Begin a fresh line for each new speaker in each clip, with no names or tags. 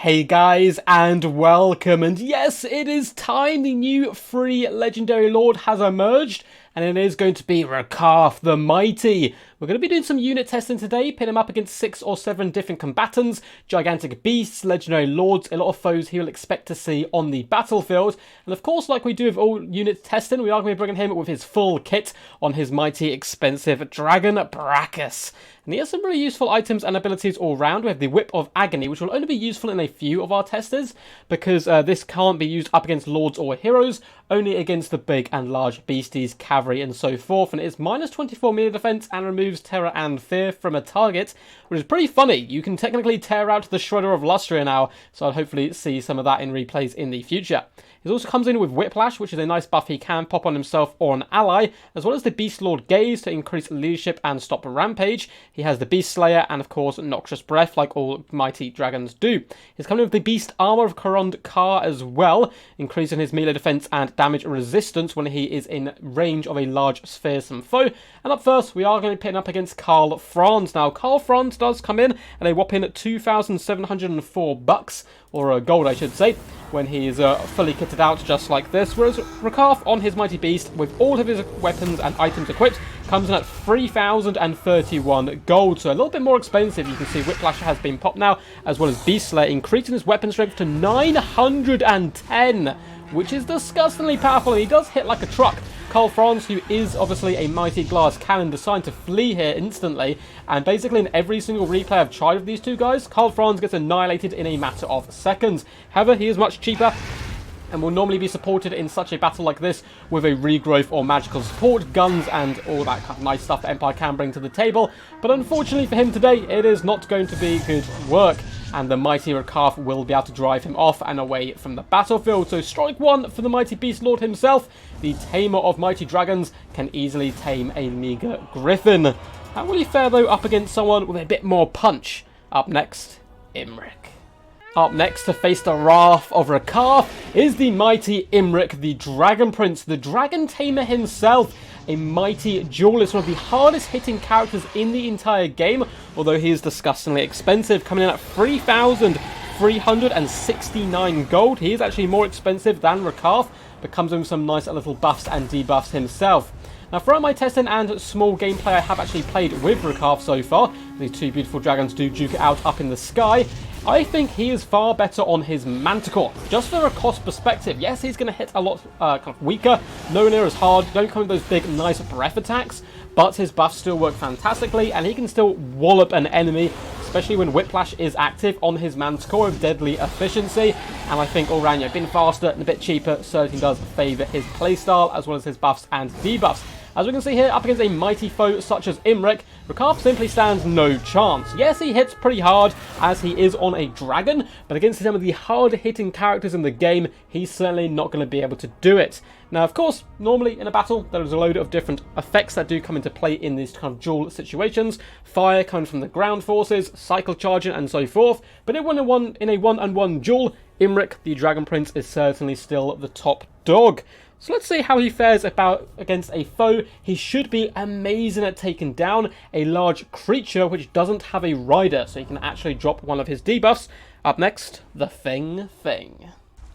Hey guys, and welcome, and yes, it is time. The new free legendary lord has emerged, and it is going to be RAKARTH the Mighty. We're going to be doing some unit testing today, pin him up against 6 or 7 different combatants, gigantic beasts, legendary lords, a lot of foes he will expect to see on the battlefield. And of course, like we do with all unit testing, we are going to be bringing him with his full kit on his mighty expensive dragon Brachus. And he has some really useful items and abilities all round. We have the Whip of Agony, which will only be useful in a few of our testers, because this can't be used up against lords or heroes, only against the big and large beasties, cavalry and so forth. And it is minus 24 melee defense and removes terror and fear from a target, which is pretty funny. You can technically tear out the Shredder of Lustria now, so I'll hopefully see some of that in replays in the future. It also comes in with Whiplash, which is a nice buff he can pop on himself or an ally, as well as the Beast Lord Gaze to increase leadership and stop rampage. He has the Beast Slayer and, of course, Noxious Breath, like all mighty dragons do. He's coming with the Beast Armor of Karond Kar as well, increasing his melee defense and damage resistance when he is in range of a large fearsome foe. And up first, we are going to be pitting up against Franz. Now, Franz does come in at a whopping 2,704 bucks, or gold, I should say, when he is fully kitted out just like this, whereas RAKARTH on his mighty beast with all of his weapons and items equipped comes in at 3,031 gold, so a little bit more expensive. You can see Whiplash has been popped now, as well as Beast Slayer, increasing his weapon strength to 910, which is disgustingly powerful, and he does hit like a truck. Franz, who is obviously a mighty glass cannon, decided to flee here instantly, and basically in every single replay I've tried of these two guys, Franz gets annihilated in a matter of seconds. However, he is much cheaper and will normally be supported in such a battle like this with a regrowth or magical support, guns, and all that kind of nice stuff that Empire can bring to the table. But unfortunately for him today, it is not going to be good work, and the mighty RAKARTH will be able to drive him off and away from the battlefield. So strike one for the mighty Beast Lord himself. The tamer of mighty dragons can easily tame a meager griffin. How will he fare though up against someone with a bit more punch? Up next, Imric. Up next to face the wrath of RAKARTH is the mighty Imric, the Dragon Prince, the Dragon Tamer himself, a mighty duelist, one of the hardest hitting characters in the entire game, although he is disgustingly expensive, coming in at 3,369 gold. He is actually more expensive than RAKARTH, but comes with some nice little buffs and debuffs himself. Now, throughout my testing and small gameplay, I have actually played with RAKARTH so far. These two beautiful dragons do duke it out up in the sky. I think he is far better on his Manticore. Just from a cost perspective, yes, he's going to hit a lot kind of weaker, nowhere near as hard, don't come with those big, nice breath attacks, but his buffs still work fantastically, and he can still wallop an enemy, especially when Whiplash is active on his Manticore with deadly efficiency. And I think all round, being faster and a bit cheaper certainly does favour his playstyle, as well as his buffs and debuffs. As we can see here, up against a mighty foe such as Imric, RAKARTH simply stands no chance. Yes, he hits pretty hard as he is on a dragon, but against some of the harder hitting characters in the game, he's certainly not going to be able to do it. Now, of course, normally in a battle, there is a load of different effects that do come into play in these kind of duel situations. Fire coming from the ground forces, cycle charging, and so forth. But in a one-on-one duel, Imric, the Dragon Prince, is certainly still the top dog. So let's see how he fares against a foe. He should be amazing at taking down a large creature which doesn't have a rider, so he can actually drop one of his debuffs. Up next, the Thing.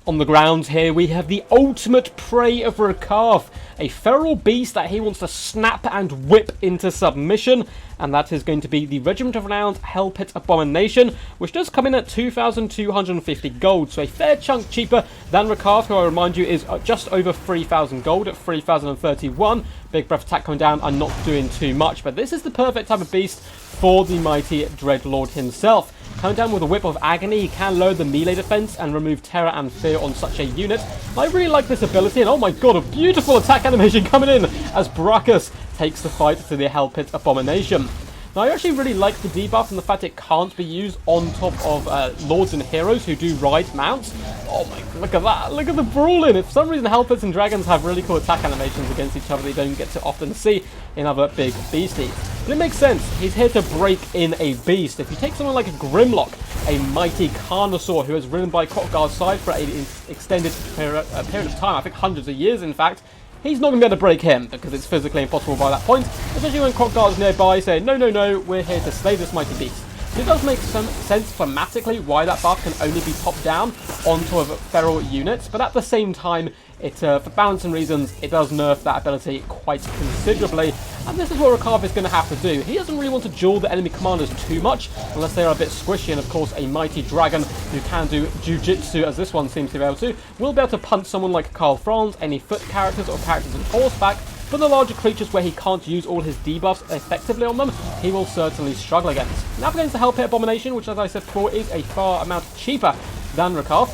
On the ground here, we have the ultimate prey of RAKARTH, a feral beast that he wants to snap and whip into submission, and that is going to be the Regiment of Renowned Hellpit Abomination, which does come in at 2,250 gold, so a fair chunk cheaper than RAKARTH, who I remind you is just over 3,000 gold at 3,031. Big breath attack coming down and not doing too much, but this is the perfect type of beast for the mighty Dreadlord himself. Coming down with a Whip of Agony, he can lower the melee defense and remove terror and fear on such a unit. I really like this ability, and oh my god, a beautiful attack animation coming in as Brachus takes the fight to the Hellpit Abomination. Now, I actually really like the debuff and the fact it can't be used on top of lords and heroes who do ride mounts. Oh my, look at that, look at the brawling. If for some reason Hellpits and dragons have really cool attack animations against each other they don't get to often see in other big beasties. But it makes sense, he's here to break in a beast. If you take someone like a Grimlock, a mighty Carnosaur who has ridden by Khotgar's side for an extended period of time, I think hundreds of years in fact, he's not going to be able to break him, because it's physically impossible by that point, especially when Khotgar is nearby saying, no, no, no, we're here to slay this mighty beast. It does make some sense thematically why that buff can only be popped down onto a feral unit, but at the same time, for balancing reasons, it does nerf that ability quite considerably, and this is what RAKARTH is going to have to do. He doesn't really want to duel the enemy commanders too much, unless they are a bit squishy, and of course a mighty dragon who can do jujitsu, as this one seems to be able to, will be able to punch someone like Franz, any foot characters or characters on horseback, but the larger creatures where he can't use all his debuffs effectively on them, he will certainly struggle against. Now against the Hell Pit Abomination, which as I said before is a far amount cheaper than RAKARTH,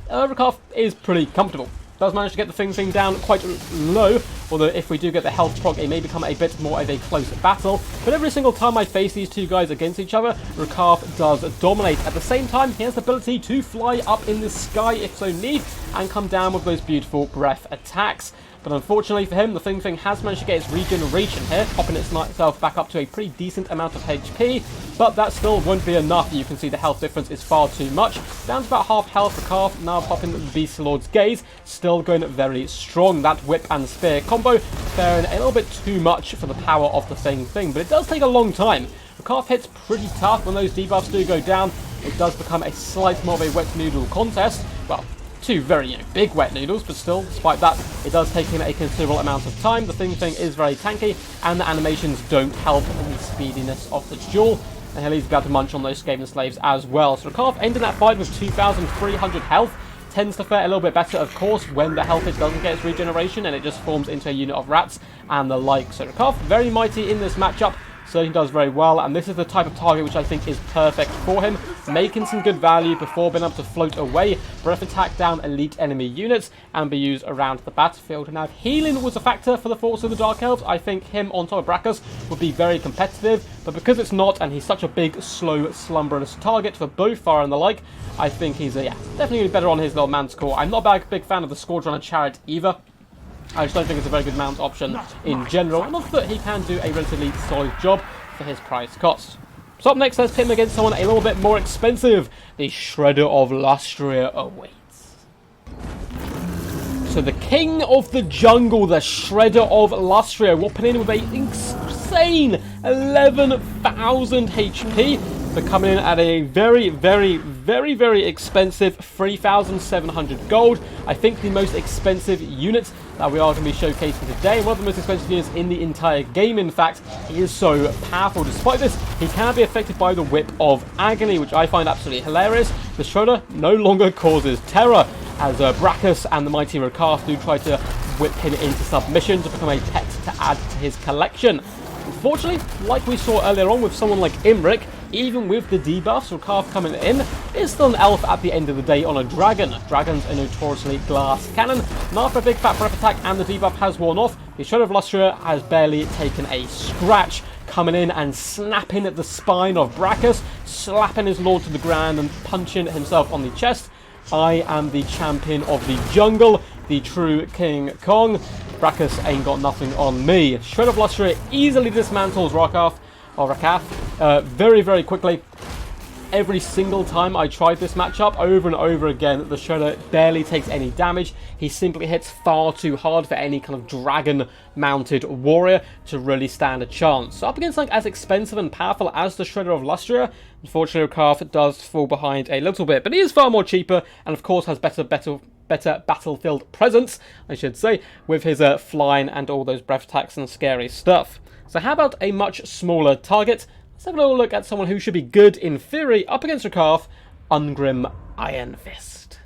RAKARTH is pretty comfortable. Does manage to get the thing down quite low, although if we do get the health proc, it may become a bit more of a close battle. But every single time I face these two guys against each other, RAKARTH does dominate. At the same time, he has the ability to fly up in the sky if so need, and come down with those beautiful breath attacks. But unfortunately for him, the thing has managed to get its regeneration here, popping itself back up to a pretty decent amount of HP, but that still won't be enough. You can see the health difference is far too much. Down to about half health for RAKARTH, now popping the Beast Lord's Gaze, still going very strong. That whip and spear combo faring a little bit too much for the power of the thing, but it does take a long time. RAKARTH hits pretty tough when those debuffs do go down. It does become a slight more of a wet noodle contest. Well, two very big wet noodles, but still, despite that, it does take him a considerable amount of time. The thing is very tanky, and the animations don't help in the speediness of the duel. And he'll be able to munch on those Skaven slaves as well. So RAKARTH ending that fight with 2,300 health. Tends to fare a little bit better, of course, when the health doesn't get its regeneration and it just forms into a unit of rats and the like. So RAKARTH, very mighty in this matchup. Certainly does very well, and this is the type of target which I think is perfect for him, making some good value before being able to float away, breath attack down elite enemy units, and be used around the battlefield. Now, if healing was a factor for the Force of the Dark Elves, I think him on top of Brachus would be very competitive, but because it's not, and he's such a big, slow, slumberous target for both fire and the like, I think he's, definitely better on his little man score. I'm not a big fan of the Scourge Runner Chariot either. I just don't think it's a very good mount option in general, enough that he can do a relatively solid job for his price cost. So up next, let's pit him against someone a little bit more expensive. The Shredder of Lustria awaits. So the King of the Jungle, the Shredder of Lustria, whopping in with an insane 11,000 HP. But coming in at a very expensive 3,700 gold. I think the most expensive unit that we are going to be showcasing today. One of the most expensive units in the entire game, in fact. He is so powerful. Despite this, he can be affected by the Whip of Agony, which I find absolutely hilarious. The Shredder no longer causes terror, as Brachus and the mighty RAKARTH do try to whip him into submission to become a pet to add to his collection. Unfortunately, like we saw earlier on with someone like Imric, even with the debuffs, RAKARTH coming in, is still an elf at the end of the day on a dragon. Dragons are notoriously glass cannon, and after a big fat breath attack and the debuff has worn off, the Shredder of Lustria has barely taken a scratch, coming in and snapping at the spine of Brachus, slapping his lord to the ground and punching himself on the chest. I am the champion of the jungle, the true King Kong. Brachus ain't got nothing on me. Shredder of Lustria easily dismantles RAKARTH very quickly. Every single time I tried this matchup over and over again, the Shredder barely takes any damage. He simply hits far too hard for any kind of dragon-mounted warrior to really stand a chance. So up against something as expensive and powerful as the Shredder of Lustria, unfortunately RAKARTH does fall behind a little bit, but he is far more cheaper and of course has better battlefield presence, I should say, with his flying and all those breath attacks and scary stuff. So how about a much smaller target? Let's have a little look at someone who should be good in theory up against RAKARTH, Ungrim Iron Fist.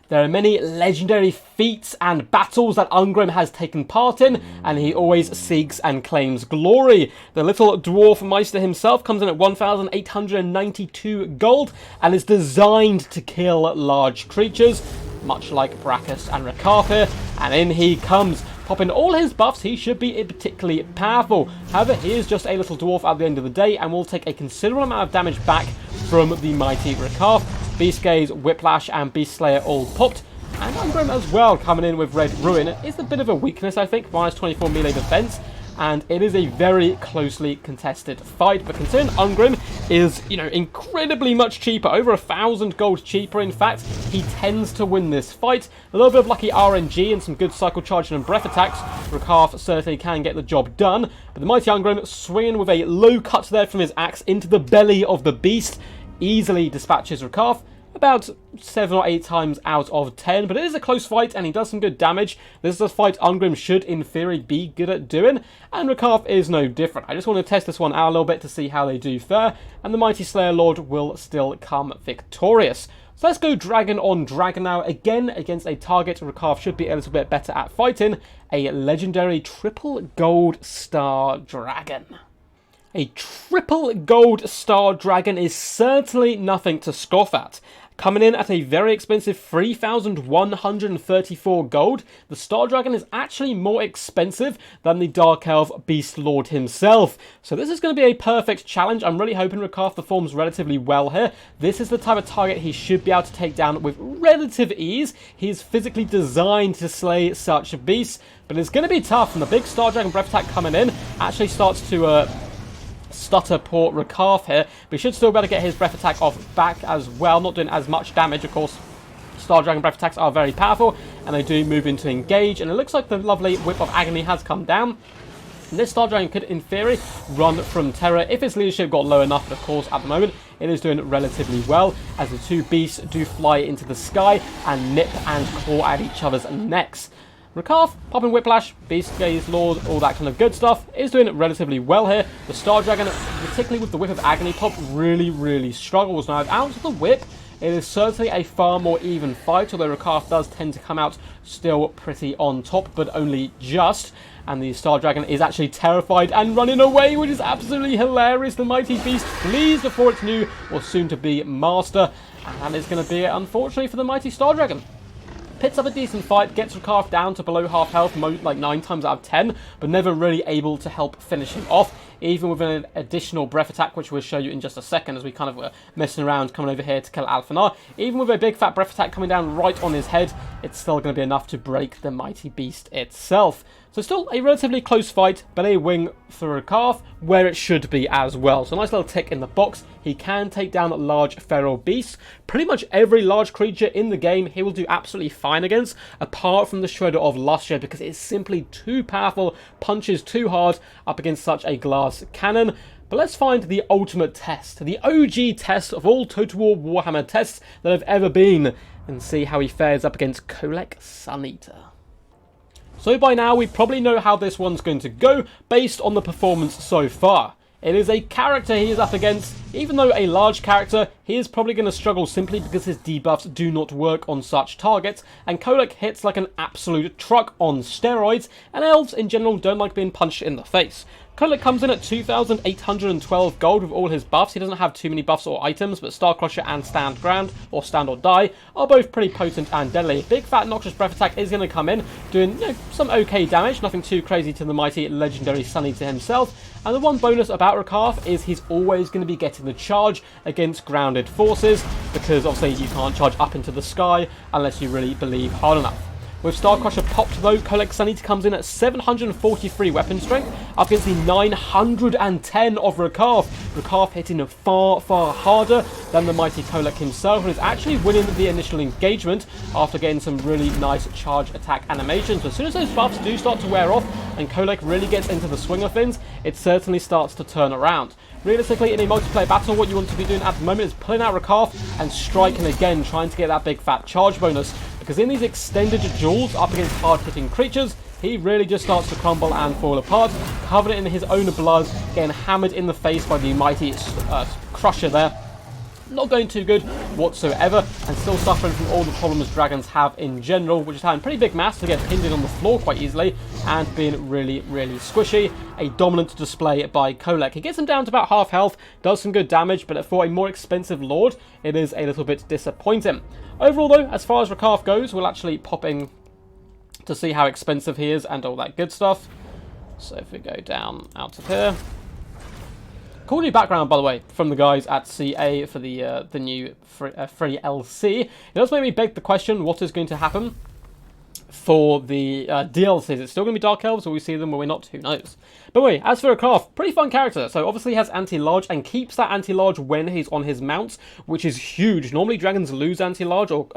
There are many legendary feats and battles that Ungrim has taken part in, and he always seeks and claims glory. The little dwarf meister himself comes in at 1,892 gold and is designed to kill large creatures, much like Brachus and RAKARTH here, and in he comes. Popping all his buffs, he should be particularly powerful. However, he is just a little dwarf at the end of the day and will take a considerable amount of damage back from the mighty RAKARTH. Beast Gaze, Whiplash, and Beast Slayer all popped. And Ungrim as well coming in with Red Ruin. It's a bit of a weakness, I think, minus 24 melee defense. And it is a very closely contested fight. But considering Ungrim is, you know, incredibly much cheaper, over 1,000 gold cheaper. In fact, he tends to win this fight. A little bit of lucky RNG and some good cycle charging and breath attacks. RAKARTH certainly can get the job done, but the mighty Ungrim swinging with a low cut there from his axe into the belly of the beast easily dispatches RAKARTH about 7 or 8 times out of 10, but it is a close fight and he does some good damage. This is a fight Ungrim should in theory be good at doing, and RAKARTH is no different. I just want to test this one out a little bit to see how they do fare, and the mighty Slayer Lord will still come victorious. So let's go dragon on dragon now, again against a target RAKARTH should be a little bit better at fighting, a legendary triple gold star dragon. A triple gold star dragon is certainly nothing to scoff at. Coming in at a very expensive 3,134 gold, the Star Dragon is actually more expensive than the Dark Elf Beast Lord himself. So this is going to be a perfect challenge. I'm really hoping RAKARTH performs relatively well here. This is the type of target he should be able to take down with relative ease. He's physically designed to slay such beasts, but it's going to be tough. And the big Star Dragon breath attack coming in actually starts to stutter poor RAKARTH here, but he should still be able to get his breath attack off back as well, not doing as much damage. Of course, Star Dragon breath attacks are very powerful, and they do move into engage, and it looks like the lovely Whip of Agony has come down. And this Star Dragon could, in theory, run from terror if its leadership got low enough, but of course, at the moment, it is doing relatively well, as the two beasts do fly into the sky and nip and claw at each other's necks. RAKARTH, popping Whiplash, Beast Gaze Lord, all that kind of good stuff, is doing relatively well here. The Star Dragon, particularly with the Whip of Agony pop, really struggles. Now, out of the Whip, it is certainly a far more even fight, although RAKARTH does tend to come out still pretty on top, but only just. And the Star Dragon is actually terrified and running away, which is absolutely hilarious. The mighty beast flees before its new or soon-to-be master, and it's going to be it, unfortunately, for the mighty Star Dragon. Picks up a decent fight, gets RAKARTH down to below half health, like 9 times out of 10, but never really able to help finish him off, even with an additional breath attack, which we'll show you in just a second as we kind of were messing around coming over here to kill Alphanar. Even with a big fat breath attack coming down right on his head, it's still going to be enough to break the mighty beast itself. So still a relatively close fight, but a win for RAKARTH where it should be as well. So nice little tick in the box. He can take down large feral beasts. Pretty much every large creature in the game he will do absolutely fine against, apart from the Shredder of Lustria, because it's simply too powerful, punches too hard up against such a glass cannon. But let's find the ultimate test, the OG test of all Total War Warhammer tests that have ever been, and see how he fares up against Kholek Suneater. So by now we probably know how this one's going to go based on the performance so far. It is a character he is up against. Even though a large character, he is probably going to struggle simply because his debuffs do not work on such targets, and Kholek hits like an absolute truck on steroids, and elves in general don't like being punched in the face. Kholek comes in at 2,812 gold with all his buffs. He doesn't have too many buffs or items, but Star Crusher and Stand Ground, or Stand or Die, are both pretty potent and deadly. Big Fat Noxious Breath Attack is going to come in, doing some okay damage, nothing too crazy to the mighty legendary Suneater himself. And the one bonus about RAKARTH is he's always going to be getting the charge against grounded forces, because obviously you can't charge up into the sky unless you really believe hard enough. With Star Crusher popped though, Kholek Suneater comes in at 743 weapon strength up against the 910 of RAKARTH. RAKARTH hitting far harder than the mighty Kholek himself, and is actually winning the initial engagement after getting some really nice charge attack animations. But as soon as those buffs do start to wear off and Kholek really gets into the swing of things, it certainly starts to turn around. Realistically, in a multiplayer battle, what you want to be doing at the moment is pulling out RAKARTH and striking again, trying to get that big fat charge bonus. Because in these extended duels up against hard-hitting creatures, he really just starts to crumble and fall apart, covered in his own blood, getting hammered in the face by the mighty Crusher there. Not going too good whatsoever, and still suffering from all the problems dragons have in general, which is having pretty big mass to get pinned in on the floor quite easily, and being really squishy. A dominant display by Kholek. He gets him down to about half health, does some good damage, but for a more expensive lord, it is a little bit disappointing. Overall though, as far as RAKARTH goes, we'll actually pop in to see how expensive he is and all that good stuff. So if we go down out of here. Cool new background, by the way, from the guys at CA for the new free LC. It does make me beg the question, what is going to happen for the DLCs. It's still going to be Dark Elves, or we see them when we're not, who knows. But anyway, as for RAKARTH, pretty fun character. So obviously he has anti-large and keeps that anti-large when he's on his mounts, which is huge. Normally dragons lose anti-large, or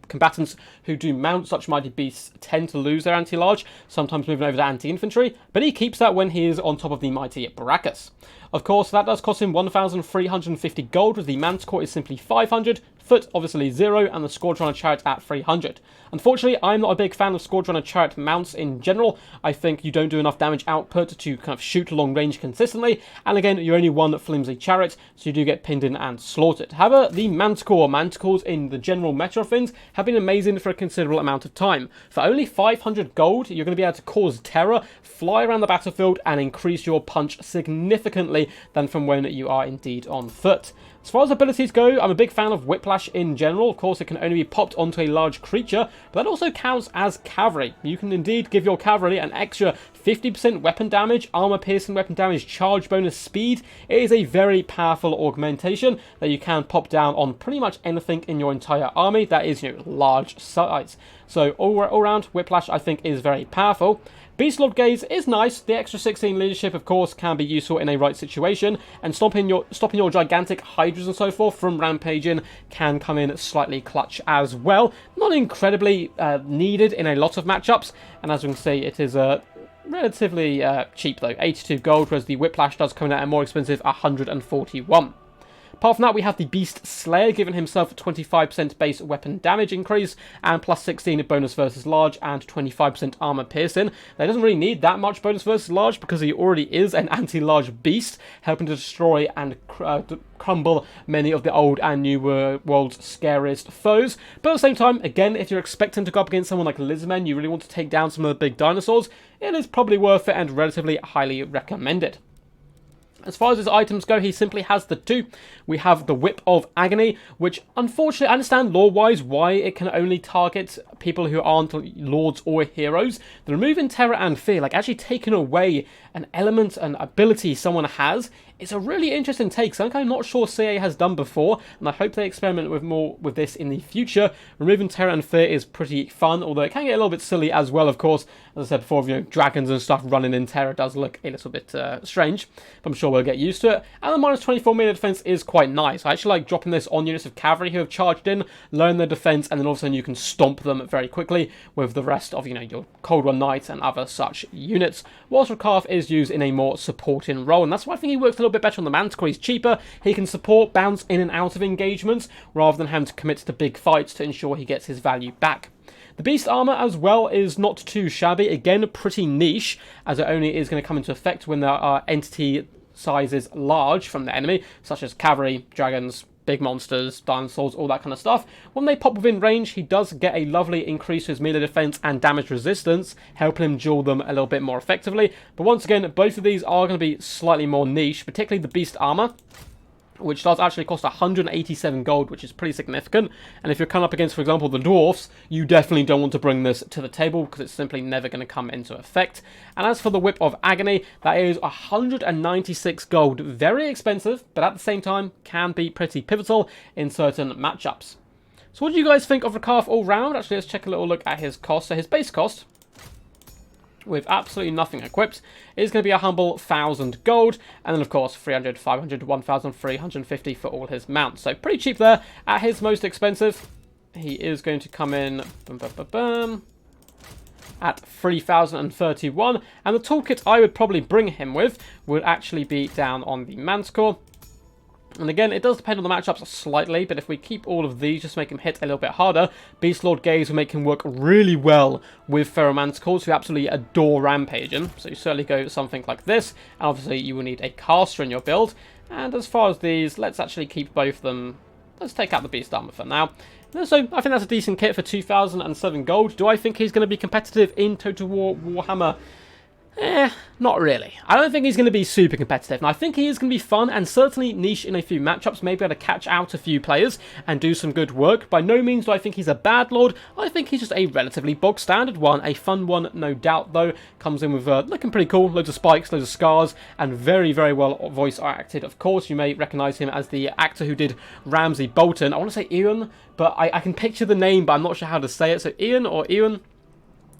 combatants who do mount such mighty beasts tend to lose their anti-large, sometimes moving over to anti-infantry, but he keeps that when he is on top of the mighty Braccus. Of course, that does cost him 1,350 gold, with the Manticore is simply 500, Foot obviously 0, and the Scourge Runner Chariot at 300. Unfortunately, I'm not a big fan of Scourge Runner Chariot mounts in general. I think you don't do enough damage output to kind of shoot long range consistently, and again, you're only one flimsy chariot, so you do get pinned in and slaughtered. However, the Manticores in the general meta of things have been amazing for a considerable amount of time. For only 500 gold, you're going to be able to cause terror, fly around the battlefield, and increase your punch significantly than from when you are indeed on foot. As far as abilities go, I'm a big fan of Whiplash in general. Of course, it can only be popped onto a large creature, but that also counts as cavalry. You can indeed give your cavalry an extra 50% weapon damage, armor piercing weapon damage, charge bonus, speed. It is a very powerful augmentation that you can pop down on pretty much anything in your entire army that is, large size. So all around, Whiplash I think is very powerful. Beastlord Gaze is nice. The extra 16 leadership, of course, can be useful in a right situation, and stopping your gigantic hydras and so forth from rampaging can come in slightly clutch as well. Not incredibly needed in a lot of matchups, and as we can see, it is relatively cheap though, 82 gold, whereas the Whiplash does come in at a more expensive 141. Apart from that, we have the Beast Slayer, giving himself 25% base weapon damage increase, and plus 16 bonus versus large, and 25% armor piercing. Now, he doesn't really need that much bonus versus large, because he already is an anti-large beast, helping to destroy and crumble many of the old and new world's scariest foes. But at the same time, again, if you're expecting to go up against someone like Lizardmen, you really want to take down some of the big dinosaurs, it is probably worth it and relatively highly recommended. As far as his items go, he simply has the two. We have the Whip of Agony, which unfortunately, I understand lore-wise why it can only target people who aren't lords or heroes. The removing terror and fear, like actually taking away an element, an ability someone has, it's a really interesting take, something I'm not sure CA has done before, and I hope they experiment with more with this in the future. Removing terror and fear is pretty fun, although it can get a little bit silly as well, of course. As I said before, dragons and stuff running in terror does look a little bit strange, but I'm sure we'll get used to it. And the minus 24 melee defense is quite nice. I actually like dropping this on units of cavalry who have charged in, learn their defense, and then all of a sudden you can stomp them very quickly with the rest of, your Cold War Knight and other such units. Whilst RAKARTH is used in a more supporting role, and that's why I think he works a little bit better on the Manticore. He's cheaper, he can support, bounce in and out of engagements, rather than having to commit to big fights to ensure he gets his value back. The Beast Armor as well is not too shabby, again pretty niche, as it only is going to come into effect when there are entity sizes large from the enemy, such as cavalry, dragons, big monsters, dinosaurs, all that kind of stuff. When they pop within range, he does get a lovely increase to his melee defense and damage resistance, helping him duel them a little bit more effectively. But once again, both of these are going to be slightly more niche, particularly the Beast Armor, which does actually cost 187 gold, which is pretty significant. And if you're coming up against, for example, the dwarfs, you definitely don't want to bring this to the table, because it's simply never going to come into effect. And as for the Whip of Agony, that is 196 gold. Very expensive, but at the same time, can be pretty pivotal in certain matchups. So what do you guys think of RAKARTH all round? Actually, let's check a little look at his cost. So his base cost, with absolutely nothing equipped, is going to be a humble 1,000 gold, and then of course 300, 500, 1,350 for all his mounts. So pretty cheap there. At his most expensive, he is going to come in at 3,031, and the toolkit I would probably bring him with would actually be down on the Manticore. And again, it does depend on the matchups slightly, but if we keep all of these, just make him hit a little bit harder, Beastlord Gaze will make him work really well with Manticores, who absolutely adore rampaging. So you certainly go with something like this, and obviously you will need a caster in your build. And as far as these, let's actually keep both of them. Let's take out the Beast Armor for now. So I think that's a decent kit for 2,007 gold. Do I think he's going to be competitive in Total War Warhammer? Not really. I don't think he's going to be super competitive, and I think he is going to be fun and certainly niche in a few matchups, maybe able to catch out a few players and do some good work. By no means do I think he's a bad lord. I think he's just a relatively bog standard one, a fun one, no doubt though. Comes in with looking pretty cool, loads of spikes, loads of scars, and very, very well voice acted. Of course, you may recognise him as the actor who did Ramsay Bolton. I want to say Ian, but I can picture the name, but I'm not sure how to say it. So Ian or Ewan.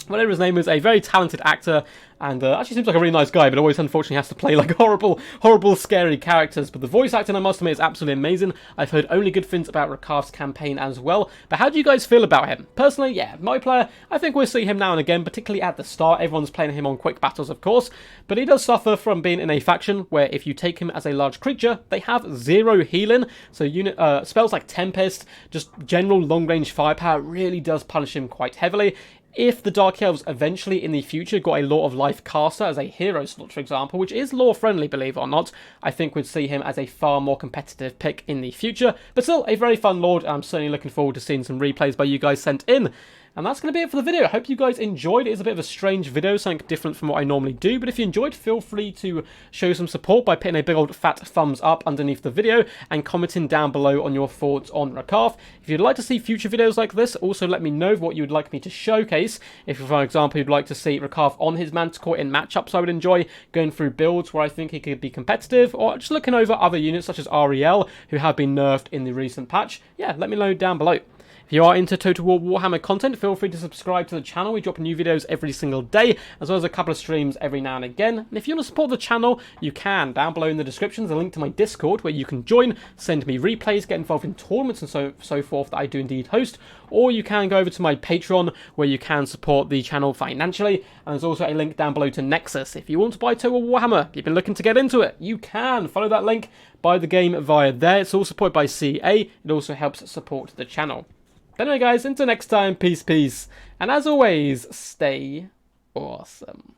whatever his name is, a very talented actor, and actually seems like a really nice guy, but always unfortunately has to play like horrible, scary characters. But the voice acting, I must admit, is absolutely amazing. I've heard only good things about RAKARTH's campaign as well. But how do you guys feel about him? Personally, yeah, my player, I think we'll see him now and again, particularly at the start. Everyone's playing him on quick battles, of course, but he does suffer from being in a faction where if you take him as a large creature, they have 0 healing. So spells like Tempest, just general long-range firepower really does punish him quite heavily. If the Dark Elves eventually in the future got a Lore of Life caster as a hero slot, for example, which is lore friendly, believe it or not, I think we'd see him as a far more competitive pick in the future. But still, a very fun Lord, and I'm certainly looking forward to seeing some replays by you guys sent in. And that's going to be it for the video. I hope you guys enjoyed. It is a bit of a strange video, something different from what I normally do. But if you enjoyed, feel free to show some support by putting a big old fat thumbs up underneath the video and commenting down below on your thoughts on RAKARTH. If you'd like to see future videos like this, also let me know what you would like me to showcase. If, for example, you'd like to see RAKARTH on his Manticore in matchups I would enjoy, going through builds where I think he could be competitive, or just looking over other units such as REL, who have been nerfed in the recent patch, yeah, let me know down below. If you are into Total War Warhammer content, feel free to subscribe to the channel. We drop new videos every single day, as well as a couple of streams every now and again. And if you want to support the channel, you can. Down below in the description is a link to my Discord, where you can join, send me replays, get involved in tournaments and so forth that I do indeed host. Or you can go over to my Patreon, where you can support the channel financially. And there's also a link down below to Nexus. If you want to buy Total War Warhammer, you've been looking to get into it, you can. Follow that link, buy the game via there. It's all supported by CA. It also helps support the channel. But anyway guys, until next time, peace, and as always, stay awesome.